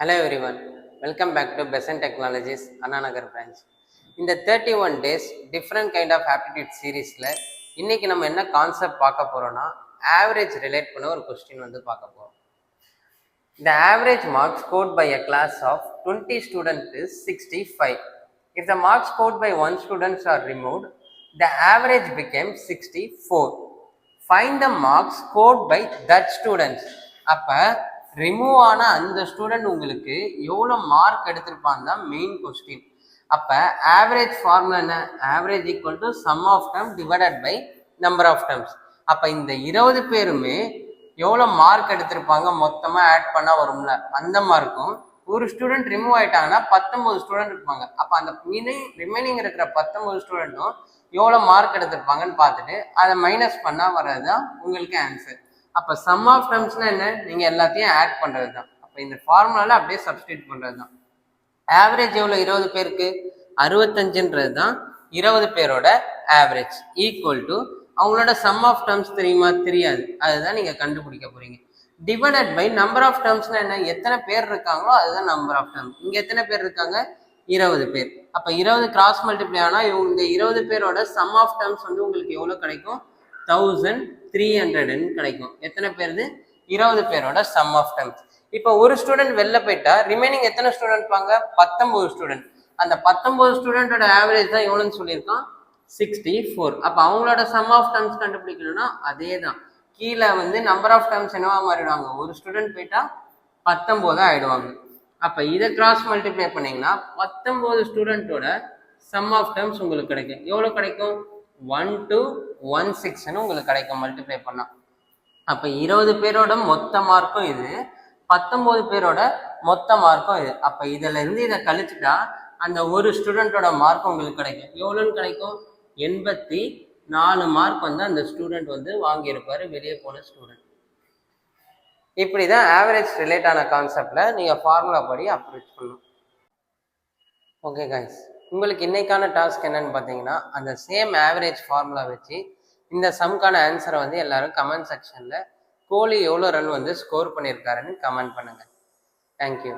Hello everyone, welcome back to Besant Technologies, Annanagar branch. இந்த 31 days different kind of aptitude சீரீஸில் இன்னைக்கு நம்ம என்ன கான்செப்ட் பார்க்க போகிறோம்னா ஆவரேஜ் ரிலேட் பண்ண ஒரு கொஸ்டின் வந்து பார்க்க போகிறோம். The average marks scored by a class of 20 students is 65. If the marks scored by 1 student are removed, the average became 64. Find the marks scored by that students. அப்போ remove ஆன அந்த student உங்களுக்கு எவ்வளோ mark எடுத்திருப்பாங்க தான் main question. அப்போ average formula என்ன? Average equal to sum of term divided by number of terms. அப்போ இந்த 20 பேருமே எவ்வளோ மார்க் எடுத்திருப்பாங்க மொத்தமாக ஆட் பண்ணால் வரும்ல, அந்த மார்க்கும் ஒரு ஸ்டூடெண்ட் ரிமூவ் ஆயிட்டாங்கன்னா 19 ஸ்டூடெண்ட் இருப்பாங்க. அப்போ அந்த ரிமைனிங் இருக்கிற 19 ஸ்டூடெண்ட்டும் எவ்வளோ மார்க் எடுத்திருப்பாங்கன்னு பார்த்துட்டு அதை மைனஸ் பண்ணால் வர்றது தான் உங்களுக்கு ஆன்சர். அப்போ சம் ஆஃப் டேர்ம்ஸ்னா என்ன? நீங்கள் எல்லாத்தையும் ஆட் பண்ணுறது தான். அப்போ இந்த ஃபார்முலாவில் அப்படியே சப்ஸ்டியூட் பண்ணுறது தான். ஆவரேஜ் எவ்வளோ? 20 பேருக்கு 65ன்றது தான் 20 பேரோட ஆவரேஜ். ஈக்குவல் டு அவங்களோட சம் ஆஃப் டேர்ம்ஸ் தெரியுமா? தெரியாது. அதுதான் நீங்கள் கண்டுபிடிக்க போறீங்க. டிவைடட் பை நம்பர் ஆஃப் டேர்ம்ஸ்னா என்ன? எத்தனை பேர் இருக்காங்களோ அதுதான் நம்பர் ஆஃப் டேர்ம். இங்கே எத்தனை பேர் இருக்காங்க? 20 பேர். அப்போ 20 கிராஸ் மல்டிப்ளை ஆனால் இந்த 20 பேரோட சம் ஆஃப் டேர்ம்ஸ் வந்து உங்களுக்கு எவ்வளோ கிடைக்கும்? 1300 கிடைக்கும். எத்தனை பேருது? 20 பேரோட சம் ஆஃப் டேர்ம்ஸ். இப்போ ஒரு ஸ்டூடெண்ட் வெளில போயிட்டா ரிமைனிங் எத்தனை ஸ்டூடெண்ட் இருப்பாங்க? 19 ஸ்டூடெண்ட். அந்த 19 ஸ்டூடெண்டோட ஆவரேஜ் தான் எவ்வளோன்னு சொல்லியிருக்கான்? 64. அப்போ அவங்களோட சம் ஆஃப் டேர்ம்ஸ் கண்டுபிடிக்கணும்னா அதே தான். கீழே வந்து நம்பர் ஆஃப் டேர்ம்ஸ் என்னவா மாறிடுவாங்க? ஒரு ஸ்டூடெண்ட் போயிட்டா 19 ஆயிடுவாங்க. அப்போ இதை கிராஸ் மல்டிப்ளை பண்ணீங்கன்னா 19 ஸ்டூடெண்டோட சம் ஆஃப் டேர்ம்ஸ் உங்களுக்கு கிடைக்கும். எவ்வளோ கிடைக்கும்? 1216 உங்களுக்கு கிடைக்கும் மல்டிப்ளை பண்ணா. அப்போ 20 பேரோட மொத்த மார்க்கும் இது, 19 பேரோட மொத்த மார்க்கும் இது. அப்போ இதுல இருந்து இதை கழிச்சுட்டா அந்த ஒரு ஸ்டூடெண்டோட மார்க் உங்களுக்கு கிடைக்கும். எவ்வளோன்னு கிடைக்கும்? 84 மார்க் வந்து அந்த ஸ்டூடெண்ட் வந்து வாங்கியிருப்பாரு, வெளியே போன ஸ்டூடெண்ட். இப்படிதான் ஆவரேஜ் ரிலேட் ஆன கான்செப்ட்ல நீங்க ஃபார்முலா படி அப்ரோச் பண்ணணும். ஓகே கைஸ், உங்களுக்கு இன்னைக்கான டாஸ்க் என்னன்னு பார்த்தீங்கன்னா, அந்த சேம் ஆவரேஜ் ஃபார்முலா வச்சு இந்த சம்கான ஆன்சரை வந்து எல்லாரும் கமெண்ட் செக்ஷன்ல கோலி எவ்வளோ ரன் வந்து ஸ்கோர் பண்ணியிருக்காருன்னு கமெண்ட் பண்ணுங்க. தேங்க்யூ.